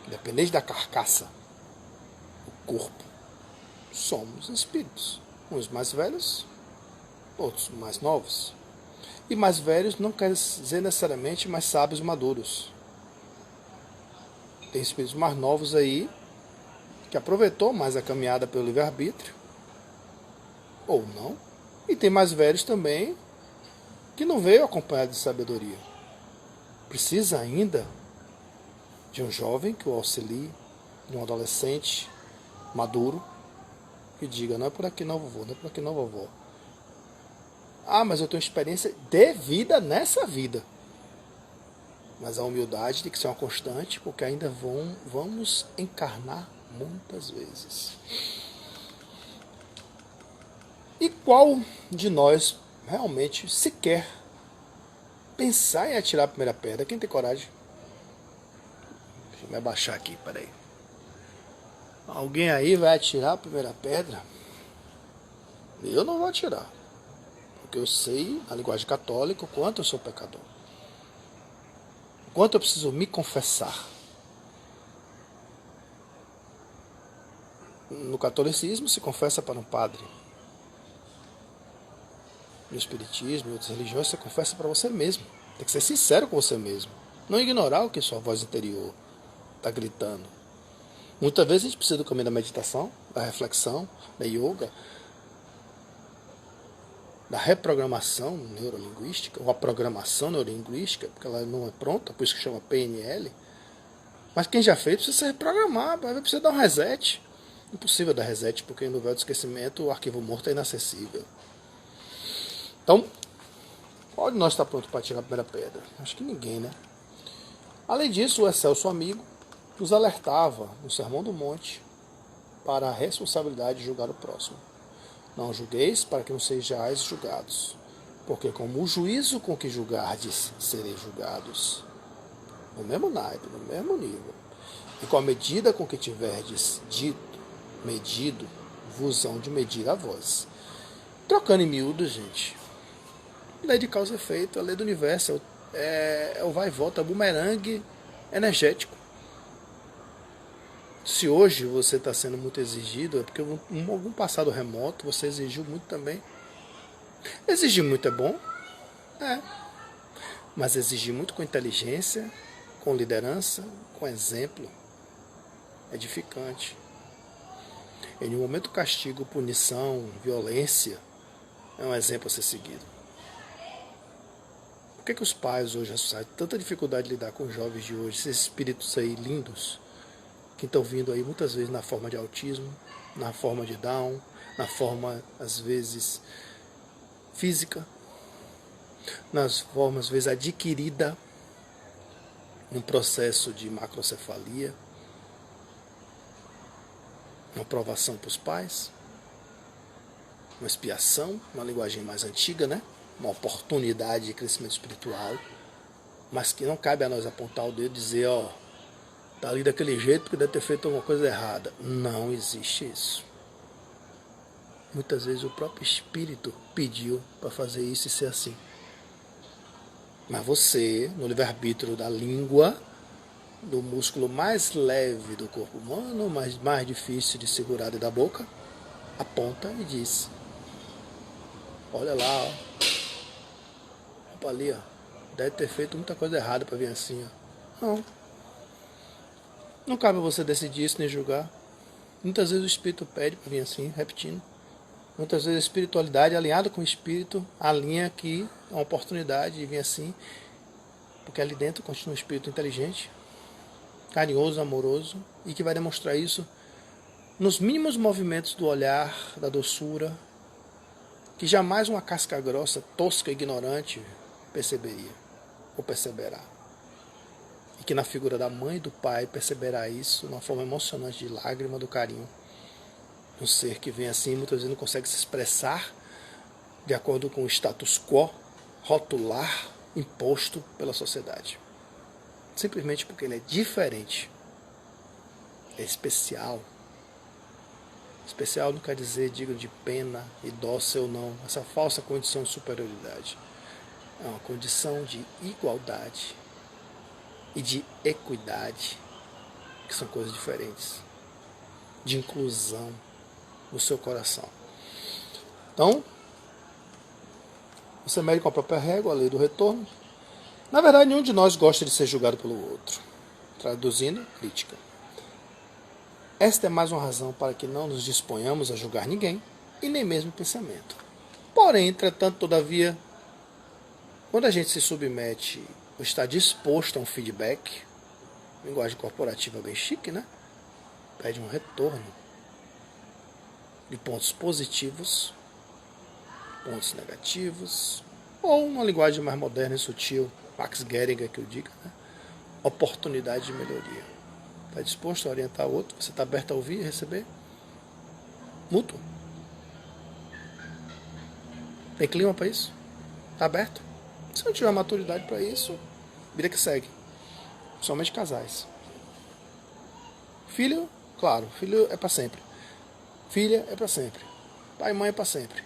Speaker 1: Independente da carcaça. O corpo. Somos espíritos. Uns mais velhos, outros mais novos. E mais velhos não quer dizer necessariamente mais sábios e maduros. Tem espíritos mais novos aí que aproveitou mais a caminhada pelo livre-arbítrio, ou não. E tem mais velhos também que não veio acompanhado de sabedoria. Precisa ainda de um jovem que o auxilie, de um adolescente maduro, que diga, não é por aqui não, vovô, não é por aqui não, vovó. Ah, mas eu tenho experiência de vida nessa vida. Mas a humildade tem que ser uma constante, porque ainda vamos encarnar muitas vezes. E qual de nós realmente sequer pensar em atirar a primeira pedra? Quem tem coragem? Deixa eu me abaixar aqui, peraí. Alguém aí vai atirar a primeira pedra? Eu não vou atirar. Porque eu sei, na linguagem católica, o quanto eu sou pecador. O quanto eu preciso me confessar. No catolicismo se confessa para um padre. No espiritismo e outras religiões você confessa para você mesmo. Tem que ser sincero com você mesmo. Não ignorar o que sua voz interior está gritando. Muitas vezes a gente precisa do caminho da meditação, da reflexão, da yoga, da reprogramação neurolinguística, ou a programação neurolinguística, porque ela não é pronta, por isso que chama PNL. Mas quem já fez precisa se reprogramar, precisa dar um reset. Impossível dar reset, porque no véu do esquecimento o arquivo morto é inacessível. Então, qual de nós está pronto para tirar a primeira pedra? Acho que ninguém, né? Além disso, o excelso amigo nos alertava no Sermão do Monte para a responsabilidade de julgar o próximo. Não julgueis para que não sejais julgados, porque como o juízo com que julgardes, sereis julgados. No mesmo naipe, no mesmo nível. E com a medida com que tiverdes dito, medido, vos hão de medir a vós. Trocando em miúdos, gente. Lei de causa e efeito, a lei do universo, é o vai e volta, é o bumerangue energético. Se hoje você está sendo muito exigido, é porque em algum passado remoto você exigiu muito também. Exigir muito é bom, mas exigir muito com inteligência, com liderança, com exemplo, é edificante. Em um momento castigo, punição, violência, é um exemplo a ser seguido. Por que os pais hoje, a sociedade, tanta dificuldade de lidar com os jovens de hoje, esses espíritos aí lindos, que estão vindo aí muitas vezes na forma de autismo, na forma de Down, na forma, às vezes, física, nas formas, às vezes, adquirida, num processo de macrocefalia, uma provação para os pais, uma expiação, uma linguagem mais antiga, né? Uma oportunidade de crescimento espiritual, mas que não cabe a nós apontar o dedo e dizer, ó, tá ali daquele jeito porque deve ter feito alguma coisa errada. Não existe isso. Muitas vezes o próprio espírito pediu para fazer isso e ser assim. Mas você, no livre-arbítrio da língua, do músculo mais leve do corpo humano, mas mais difícil de segurar e da boca, aponta e diz, olha lá, ó. Opa, ali, ó, deve ter feito muita coisa errada para vir assim, ó. Não. Não cabe a você decidir isso nem julgar. Muitas vezes o espírito pede para vir assim, repetindo. Muitas vezes a espiritualidade alinhada com o espírito alinha aqui a oportunidade de vir assim, porque ali dentro continua um espírito inteligente, carinhoso, amoroso, e que vai demonstrar isso nos mínimos movimentos do olhar, da doçura, que jamais uma casca grossa, tosca, ignorante perceberia ou perceberá. E que na figura da mãe e do pai perceberá isso de uma forma emocionante de lágrima do carinho. Um ser que vem assim, muitas vezes não consegue se expressar de acordo com o status quo, rotular, imposto pela sociedade. Simplesmente porque ele é diferente. É especial. Especial não quer dizer digno de pena e dócil ou não. Essa falsa condição de superioridade. É uma condição de igualdade e de equidade, que são coisas diferentes. De inclusão no seu coração. Então, você mede com a própria régua, a lei do retorno. Na verdade, nenhum de nós gosta de ser julgado pelo outro. Traduzindo, crítica. Esta é mais uma razão para que não nos disponhamos a julgar ninguém, e nem mesmo o pensamento. Porém, entretanto, todavia, quando a gente se submete ou está disposto a um feedback, linguagem corporativa bem chique, né? Pede um retorno de pontos positivos, pontos negativos, ou uma linguagem mais moderna e sutil, Max Geringer que eu diga, né? Oportunidade de melhoria. Está disposto a orientar o outro? Você está aberto a ouvir e receber? Mútuo. Tem clima para isso? Está aberto? Se não tiver maturidade para isso, vida que segue. Somente casais. Filho, claro, filho é para sempre. Filha é para sempre. Pai e mãe é para sempre.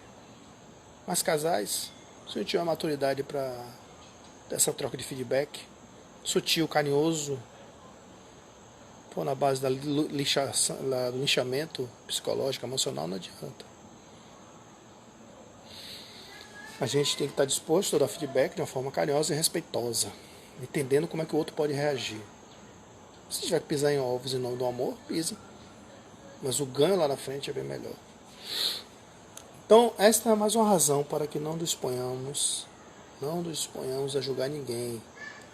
Speaker 1: Mas casais, se não tiver maturidade para essa troca de feedback, sutil, carinhoso, for na base do linchamento psicológico, emocional, não adianta. A gente tem que estar disposto a dar feedback de uma forma carinhosa e respeitosa, entendendo como é que o outro pode reagir. Se tiver que pisar em ovos em nome do amor, pise. Mas o ganho lá na frente é bem melhor. Então, esta é mais uma razão para que não nos disponhamos a julgar ninguém.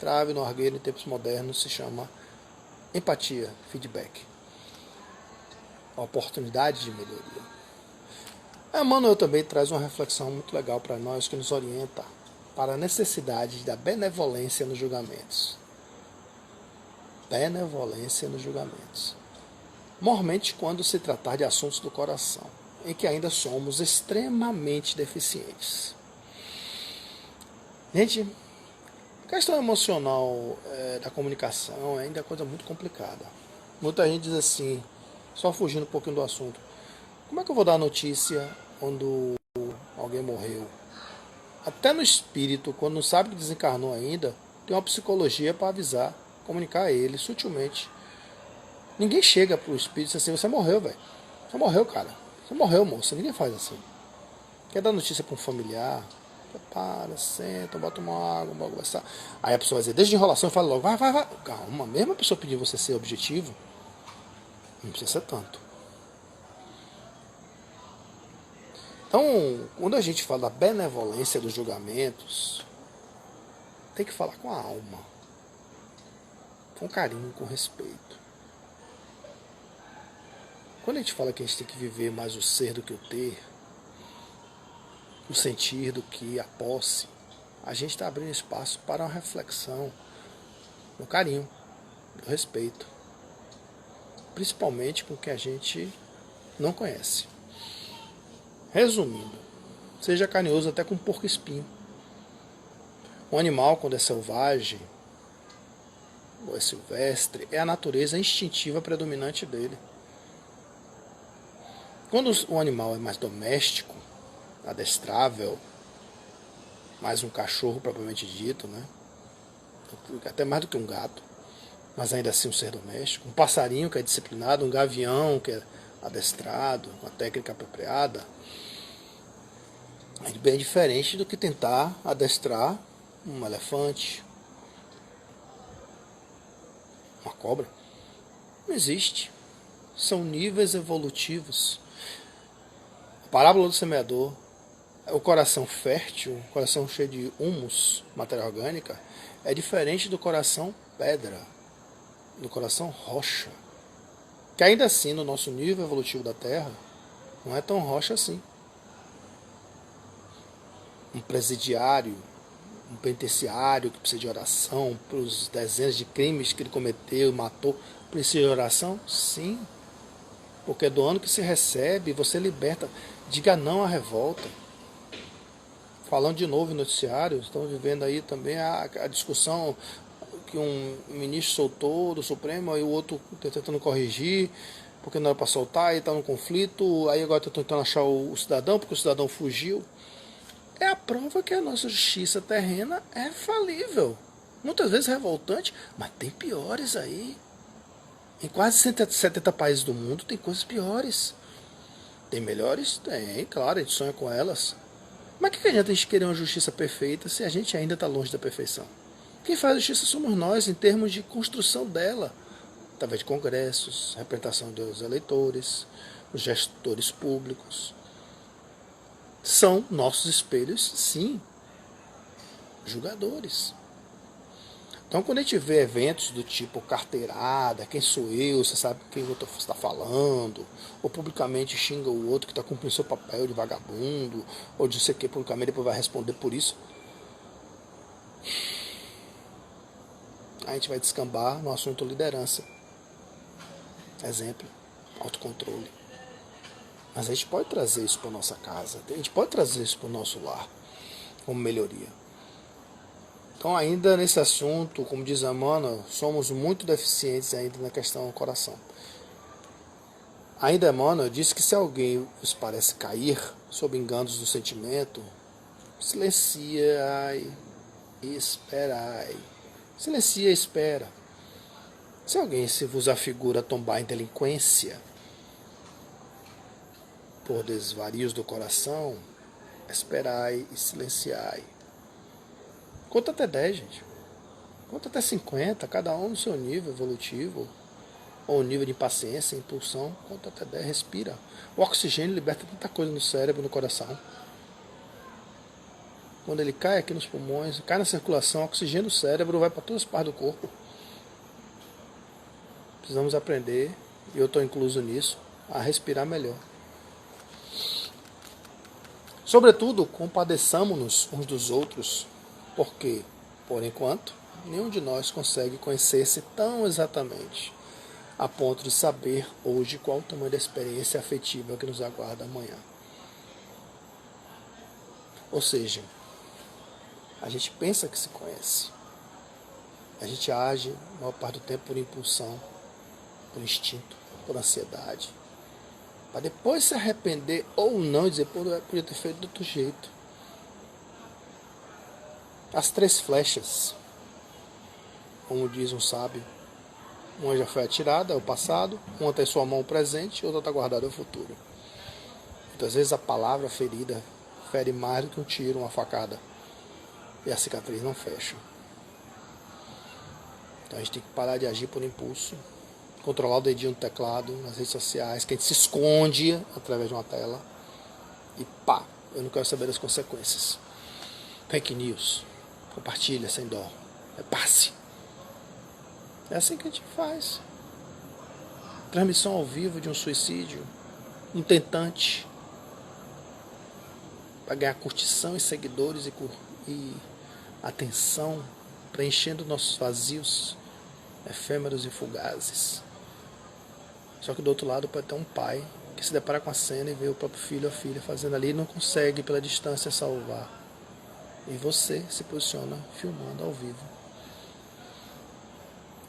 Speaker 1: Trave no argueiro em tempos modernos se chama empatia, feedback. A oportunidade de melhoria. Emmanuel também traz uma reflexão muito legal para nós que nos orienta para a necessidade da benevolência nos julgamentos. Benevolência nos julgamentos. Mormente quando se tratar de assuntos do coração, em que ainda somos extremamente deficientes. Gente, a questão emocional da comunicação ainda é coisa muito complicada. Muita gente diz assim, só fugindo um pouquinho do assunto, como é que eu vou dar notícia quando alguém morreu? Até no espírito, quando não sabe que desencarnou ainda, tem uma psicologia para avisar, comunicar a ele sutilmente. Ninguém chega pro espírito e diz assim, você morreu, velho. Você morreu, cara. Você morreu, moça. Ninguém faz assim. Quer dar notícia para um familiar? Para, senta, bota uma água, vamos conversar. Aí a pessoa vai dizer, desde enrolação, fala logo, vai. Calma, mesmo a pessoa pedir você ser objetivo, não precisa ser tanto. Então, quando a gente fala da benevolência dos julgamentos, tem que falar com a alma. Com carinho, com respeito. Quando a gente fala que a gente tem que viver mais o ser do que o ter, o sentir do que a posse, a gente está abrindo espaço para uma reflexão, no carinho, no respeito, principalmente com o que a gente não conhece. Resumindo, seja carinhoso até com um porco-espinho. Um animal, quando é selvagem ou é silvestre, é a natureza instintiva predominante dele. Quando o animal é mais doméstico, adestrável, mais um cachorro propriamente dito, né? Até mais do que um gato, mas ainda assim um ser doméstico, um passarinho que é disciplinado, um gavião que é adestrado, uma técnica apropriada, é bem diferente do que tentar adestrar um elefante, uma cobra. Não existe. São níveis evolutivos. A parábola do semeador, o coração fértil, o coração cheio de humus, matéria orgânica, é diferente do coração pedra, do coração rocha, que ainda assim no nosso nível evolutivo da Terra não é tão rocha assim. Um presidiário, um penitenciário que precisa de oração para os dezenas de crimes que ele cometeu e matou, precisa de oração? Sim. Porque do ano que se recebe, você liberta. Diga não à revolta. Falando de novo em noticiários, estamos vivendo aí também a discussão que um ministro soltou do Supremo e o outro tentando corrigir, porque não era para soltar, e está no conflito, aí agora está tentando achar o cidadão, porque o cidadão fugiu. É a prova que a nossa justiça terrena é falível. Muitas vezes revoltante, mas tem piores aí. Em quase 170 países do mundo tem coisas piores. Tem melhores? Tem, claro, a gente sonha com elas. Mas o que adianta a gente querer uma justiça perfeita se a gente ainda está longe da perfeição? Quem faz a justiça somos nós, em termos de construção dela. Através de congressos, representação dos eleitores, os gestores públicos. São nossos espelhos, sim, julgadores. Então, quando a gente vê eventos do tipo carteirada, quem sou eu, você sabe quem o outro está falando, ou publicamente xinga o outro que está cumprindo seu papel de vagabundo, ou de não sei o que, publicamente depois vai responder por isso, a gente vai descambar no assunto liderança. Exemplo, autocontrole. Mas a gente pode trazer isso para a nossa casa, a gente pode trazer isso para o nosso lar, como melhoria. Então, ainda nesse assunto, como diz a Emmanuel, somos muito deficientes ainda na questão do coração. Ainda Emmanuel diz que se alguém vos parece cair sob enganos do sentimento, silenciai e esperai. Silencia e espera. Se alguém se vos afigura tombar em delinquência por desvarios do coração, esperai e silenciai. Conta até 10, gente. Conta até 50, cada um no seu nível evolutivo, ou nível de impaciência, impulsão. Conta até 10, respira. O oxigênio liberta tanta coisa no cérebro e no coração. Quando ele cai aqui nos pulmões, cai na circulação, oxigênio no cérebro, vai para todas as partes do corpo. Precisamos aprender, e eu estou incluso nisso, a respirar melhor. Sobretudo, compadeçamos-nos uns dos outros, porque, por enquanto, nenhum de nós consegue conhecer-se tão exatamente, a ponto de saber hoje qual o tamanho da experiência afetiva que nos aguarda amanhã. Ou seja, a gente pensa que se conhece, a gente age, a maior parte do tempo, por impulsão, por instinto, por ansiedade, para depois se arrepender ou não e dizer, pô, eu podia ter feito de outro jeito. As 3 flechas, como diz um sábio, uma já foi atirada, é o passado, uma está em sua mão, o presente, outra está guardada, é o futuro. Muitas vezes a palavra ferida fere mais do que um tiro, uma facada, e a cicatriz não fecha. Então a gente tem que parar de agir por impulso, controlar o dedinho no teclado, nas redes sociais, que a gente se esconde através de uma tela, e pá, eu não quero saber das consequências. Fake news, compartilha sem dó, passe. É assim que a gente faz. Transmissão ao vivo de um suicídio, um tentante, para ganhar curtição e seguidores e atenção, preenchendo nossos vazios efêmeros e fugazes. Só que do outro lado pode ter um pai que se depara com a cena e vê o próprio filho ou a filha fazendo ali e não consegue pela distância salvar. E você se posiciona filmando ao vivo.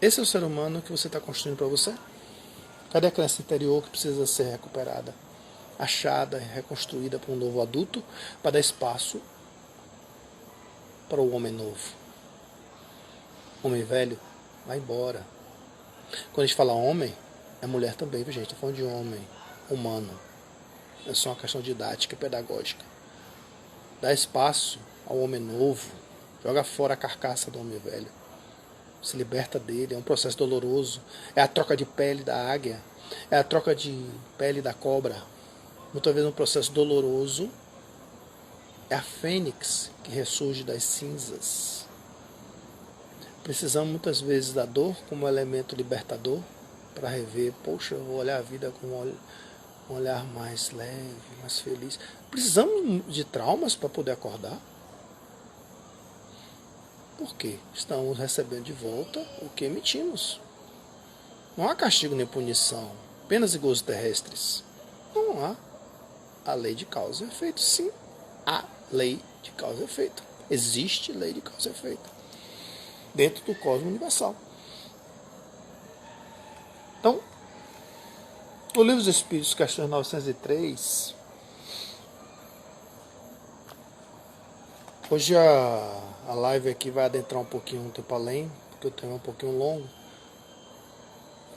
Speaker 1: Esse é o ser humano que você está construindo para você? Cadê a criança interior que precisa ser recuperada? Achada, reconstruída por um novo adulto, para dar espaço para o homem novo. Homem velho, vai embora. Quando a gente fala homem, é mulher também, viu, gente? Estou falando de homem, humano. É só uma questão didática e pedagógica. Dá espaço ao homem novo, joga fora a carcaça do homem velho. Se liberta dele, é um processo doloroso. É a troca de pele da águia, é a troca de pele da cobra. Muitas vezes um processo doloroso. É a fênix que ressurge das cinzas. Precisamos muitas vezes da dor como elemento libertador para rever, poxa, eu vou olhar a vida com um olhar mais leve, mais feliz. Precisamos de traumas para poder acordar? Por quê? Estamos recebendo de volta o que emitimos. Não há castigo nem punição, penas e gozos terrestres. Não há. A lei de causa e efeito, sim. Há lei de causa e efeito. Existe lei de causa e efeito dentro do cosmos universal. Então, o Livro dos Espíritos, questão 903, hoje a live aqui vai adentrar um pouquinho, um tempo além, porque o tema é um pouquinho longo,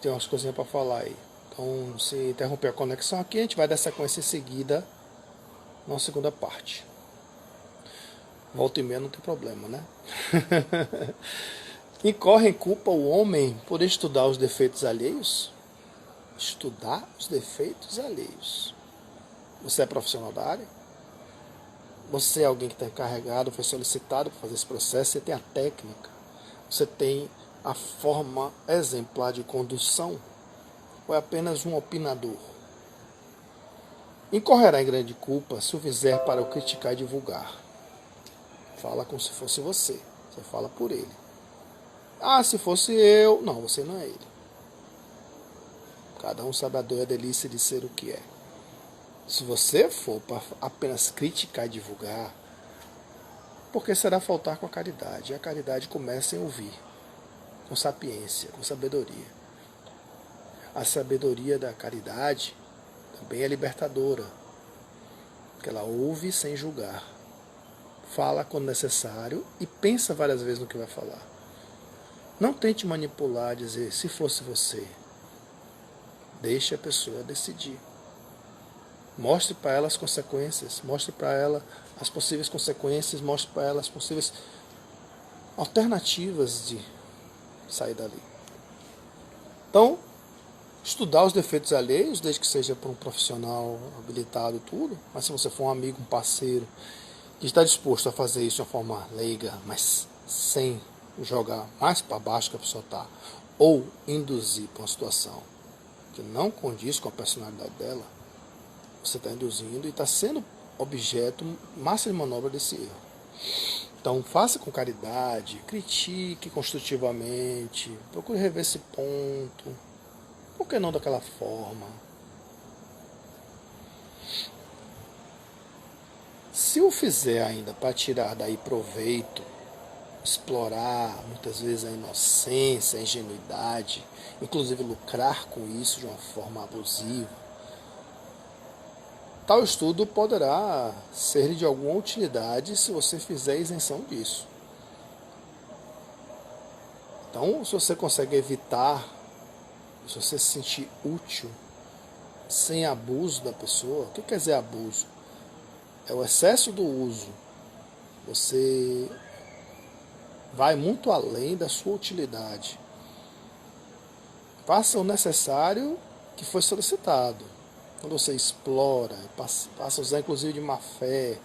Speaker 1: tem umas coisinhas para falar aí. Então, se interromper a conexão aqui, a gente vai dar sequência em seguida na segunda parte. Volta e meia não tem problema, né? Incorre em culpa o homem por estudar os defeitos alheios? Estudar os defeitos alheios. Você é profissional da área? Você é alguém que está encarregado, foi solicitado para fazer esse processo, você tem a técnica, você tem a forma exemplar de condução, ou é apenas um opinador? Incorrerá em grande culpa se o fizer para o criticar e divulgar. Fala como se fosse você fala por ele. Ah, se fosse eu... Não, você não é ele. Cada um sabe a dor e a delícia de ser o que é. Se você for para apenas criticar e divulgar, porque será faltar com a caridade? E a caridade começa em ouvir, com sapiência, com sabedoria. A sabedoria da caridade também é libertadora, porque ela ouve sem julgar, fala quando necessário e pensa várias vezes no que vai falar. Não tente manipular, dizer, se fosse você. Deixe a pessoa decidir. Mostre para ela as consequências, mostre para ela as possíveis consequências, mostre para ela as possíveis alternativas de sair dali. Então, estudar os defeitos alheios, desde que seja por um profissional habilitado e tudo, mas se você for um amigo, um parceiro, que está disposto a fazer isso de uma forma leiga, mas sem jogar mais para baixo que a pessoa está, ou induzir para uma situação que não condiz com a personalidade dela, você está induzindo e está sendo objeto, massa de manobra desse erro. Então faça com caridade, critique construtivamente, procure rever esse ponto. Por que não daquela forma? Se o fizer ainda para tirar daí proveito, explorar muitas vezes a inocência, a ingenuidade, inclusive lucrar com isso de uma forma abusiva, tal estudo poderá ser de alguma utilidade se você fizer isenção disso. Então, se você consegue evitar, se você se sentir útil, sem abuso da pessoa, o que quer dizer abuso? É o excesso do uso. Você vai muito além da sua utilidade. Faça o necessário que foi solicitado. Quando você explora, passa a usar inclusive de má fé,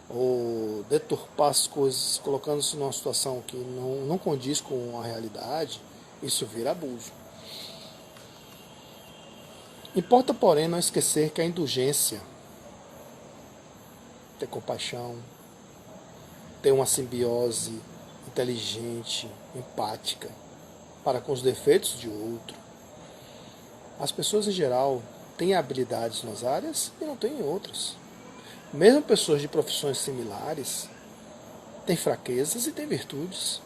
Speaker 1: ou deturpar as coisas, colocando-se numa situação que não condiz com a realidade, isso vira abuso. Importa, porém, não esquecer que a indulgência, ter compaixão, ter uma simbiose inteligente, empática, para com os defeitos de outro. As pessoas em geral têm habilidades nas áreas e não têm em outras. Mesmo pessoas de profissões similares têm fraquezas e têm virtudes.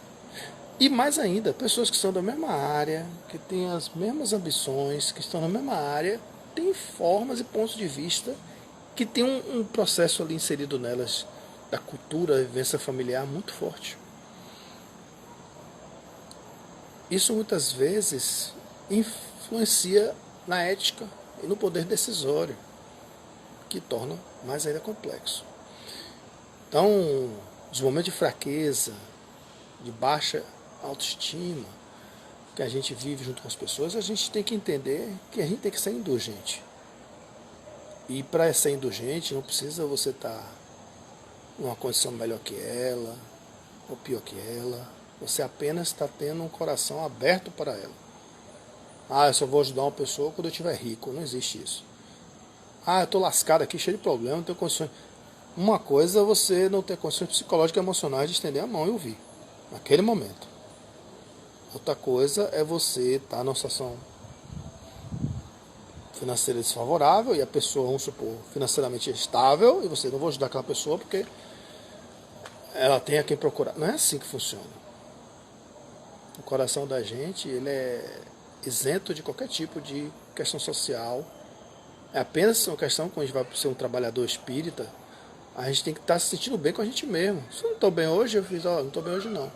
Speaker 1: E mais ainda, pessoas que são da mesma área, que têm as mesmas ambições, que estão na mesma área, têm formas e pontos de vista que tem um processo ali inserido nelas da cultura, da vivência familiar muito forte. Isso muitas vezes influencia na ética e no poder decisório, que torna mais ainda complexo. Então, os momentos de fraqueza, de baixa autoestima que a gente vive junto com as pessoas, a gente tem que entender que a gente tem que ser indulgente. E para ser indulgente, não precisa você estar numa condição melhor que ela, ou pior que ela. Você apenas está tendo um coração aberto para ela. Ah, eu só vou ajudar uma pessoa quando eu estiver rico. Não existe isso. Ah, eu estou lascado aqui, cheio de problemas, não tenho condições. Uma coisa é você não ter condições psicológicas e emocionais de estender a mão e ouvir, naquele momento. Outra coisa é você estar numa situação financeira desfavorável e a pessoa, vamos supor, financeiramente estável, e você não vai ajudar aquela pessoa porque ela tem a quem procurar. Não é assim que funciona. O coração da gente, ele é isento de qualquer tipo de questão social. É apenas uma questão, quando a gente vai ser um trabalhador espírita, a gente tem que estar se sentindo bem com a gente mesmo. Se eu não estou bem hoje, eu fiz, não estou bem hoje não.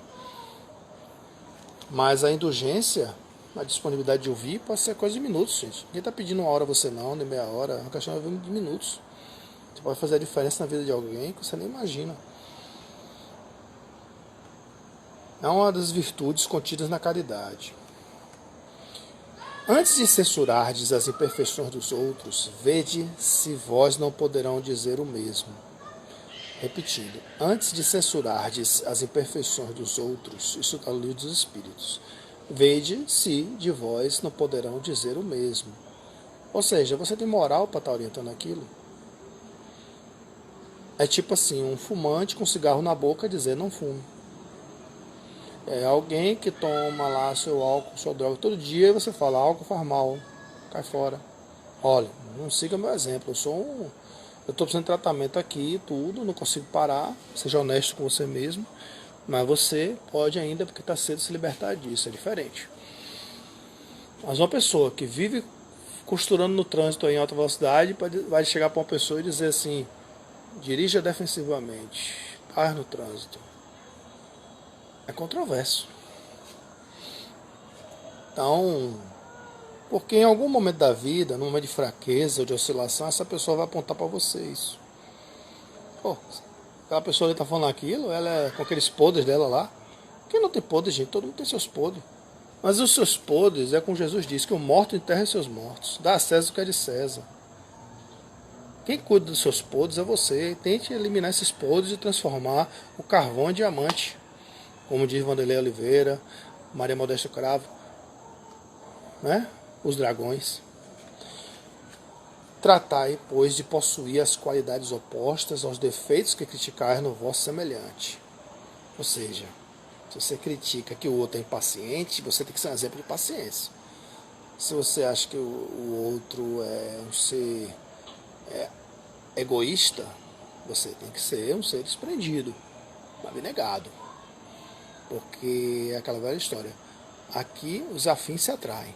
Speaker 1: Mas a indulgência, a disponibilidade de ouvir, pode ser coisa de minutos, gente. Ninguém está pedindo uma hora a você não, nem meia hora, é uma questão de minutos. Você pode fazer a diferença na vida de alguém que você nem imagina. É uma das virtudes contidas na caridade. Antes de censurardes as imperfeições dos outros, vede se vós não poderão dizer o mesmo. Repetindo, antes de censurardes as imperfeições dos outros, isso está no livro dos Espíritos, vede se de vós não poderão dizer o mesmo. Ou seja, você tem moral para estar orientando aquilo? É tipo assim, um fumante com cigarro na boca dizer não fume. É alguém que toma lá seu álcool, sua droga todo dia, e você fala, álcool faz mal, cai fora. Olha, não siga meu exemplo, eu estou precisando de tratamento aqui, tudo, não consigo parar, seja honesto com você mesmo, mas você pode ainda, porque está cedo, se libertar disso, é diferente. Mas uma pessoa que vive costurando no trânsito em alta velocidade, vai chegar para uma pessoa e dizer assim, dirija defensivamente, paz no trânsito. É controverso. Então, porque em algum momento da vida, num momento de fraqueza ou de oscilação, essa pessoa vai apontar para você isso. Pô, aquela pessoa ali tá falando aquilo, ela é com aqueles podres dela lá. Quem não tem podres, gente? Todo mundo tem seus podres. Mas os seus podres, é como Jesus disse, que o morto enterra seus mortos. Dá a César o que é de César. Quem cuida dos seus podres é você. Tente eliminar esses podres e transformar o carvão em diamante. Como diz Vanderlei Oliveira, Maria Modesta Cravo, né? Os dragões. Tratai, pois, de possuir as qualidades opostas aos defeitos que criticais no vosso semelhante. Ou seja, se você critica que o outro é impaciente, você tem que ser um exemplo de paciência. Se você acha que o outro é um ser egoísta, você tem que ser um ser desprendido, abnegado. Porque é aquela velha história. Aqui os afins se atraem,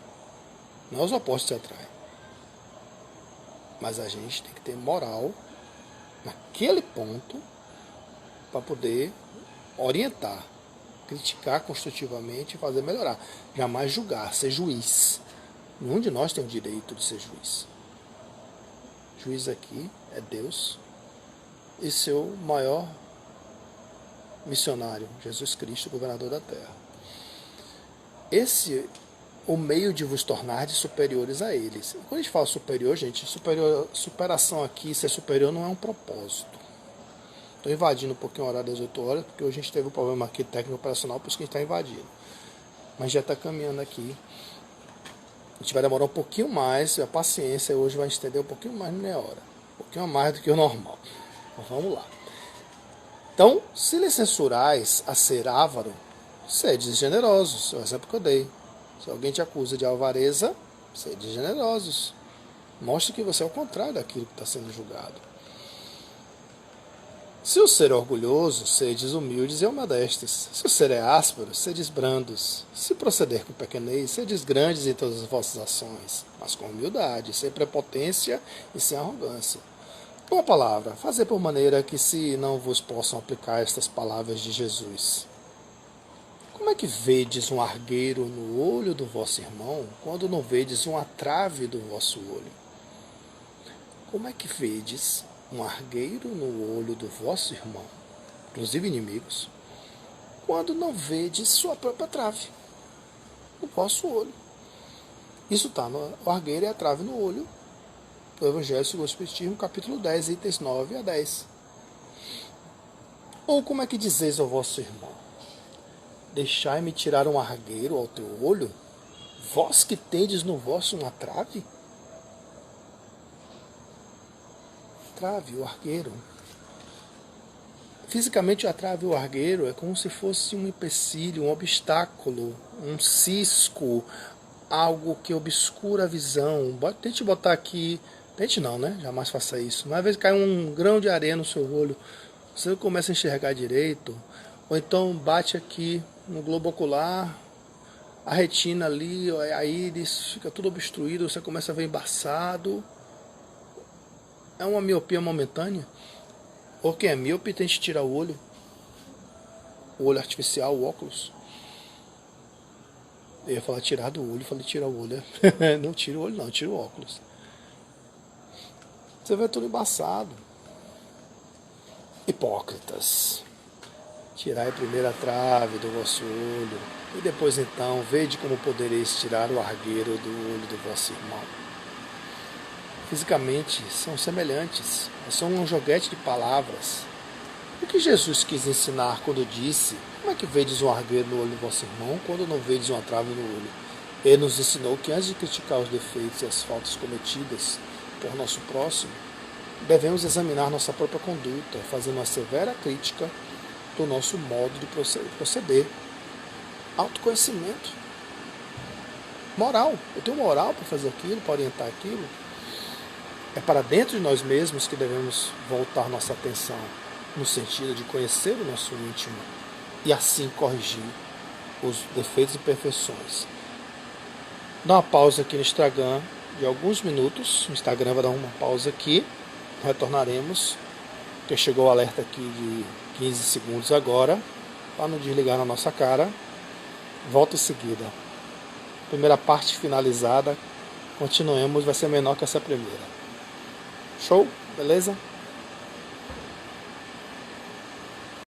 Speaker 1: não os opostos se atraem. Mas a gente tem que ter moral naquele ponto para poder orientar, criticar construtivamente e fazer melhorar. Jamais julgar, ser juiz. Nenhum de nós tem o direito de ser juiz. Juiz aqui é Deus e seu maior missionário, Jesus Cristo, governador da terra. Esse o meio de vos tornar superiores a eles. Quando a gente fala superior, gente, superação aqui, ser superior não é um propósito. Estou invadindo um pouquinho o horário das 8 horas, porque hoje a gente teve um problema aqui técnico operacional, por isso que a gente está invadindo. Mas já está caminhando aqui. A gente vai demorar um pouquinho mais, a paciência hoje vai estender um pouquinho mais de meia hora. Um pouquinho mais do que o normal. Então vamos lá. Então, se lhe censurais a ser avaro, sede generosos, é o exemplo que eu dei. Se alguém te acusa de avareza, sede generosos. Mostre que você é o contrário daquilo que está sendo julgado. Se o ser é orgulhoso, sedes humildes e modestos. Se o ser é áspero, sedes brandos. Se proceder com pequenez, sedes grandes em todas as vossas ações, mas com humildade, sem prepotência e sem arrogância. Uma palavra, fazer por maneira que se não vos possam aplicar estas palavras de Jesus. Como é que vedes um argueiro no olho do vosso irmão, quando não vedes uma trave do vosso olho? Como é que vedes um argueiro no olho do vosso irmão, inclusive inimigos, quando não vedes sua própria trave no vosso olho? Isso está no argueiro e a trave no olho do Evangelho segundo o Espiritismo, capítulo 10, itens 9 a 10. Ou como é que dizeis ao vosso irmão: deixai-me tirar um argueiro ao teu olho, vós que tendes no vosso uma trave? Trave, o argueiro. Fisicamente, a trave, o argueiro, é como se fosse um empecilho, um obstáculo, um cisco, algo que obscura a visão. Tente botar aqui, tente não, né? Jamais faça isso. Mas às vezes cai um grão de areia no seu olho, você começa a enxergar direito, ou então bate aqui no globo ocular, a retina ali, a íris, fica tudo obstruído, você começa a ver embaçado. É uma miopia momentânea. Ou quem é míope tem que tirar o olho artificial, o óculos. Eu ia falar tirar do olho, falei tirar o olho. Não tira o olho não, tira o óculos. Você vê tudo embaçado. Hipócritas. Tirai a primeira trave do vosso olho, e depois então vede como podereis tirar o argueiro do olho do vosso irmão. Fisicamente são semelhantes, são um joguete de palavras. O que Jesus quis ensinar quando disse: como é que vedes um argueiro no olho do vosso irmão, quando não vedes uma trave no olho? Ele nos ensinou que antes de criticar os defeitos e as faltas cometidas por nosso próximo, devemos examinar nossa própria conduta, fazendo uma severa crítica do nosso modo de proceder. Autoconhecimento. Moral. Eu tenho moral para fazer aquilo, para orientar aquilo. É para dentro de nós mesmos que devemos voltar nossa atenção, no sentido de conhecer o nosso íntimo e assim corrigir os defeitos e imperfeições. Dá uma pausa aqui no Instagram de alguns minutos. O Instagram vai dar uma pausa aqui. Retornaremos, porque chegou o alerta aqui de 15 segundos agora, para não desligar na nossa cara. Volto em seguida. primeira parte finalizada, continuemos, vai ser menor que essa primeira. Show? Beleza?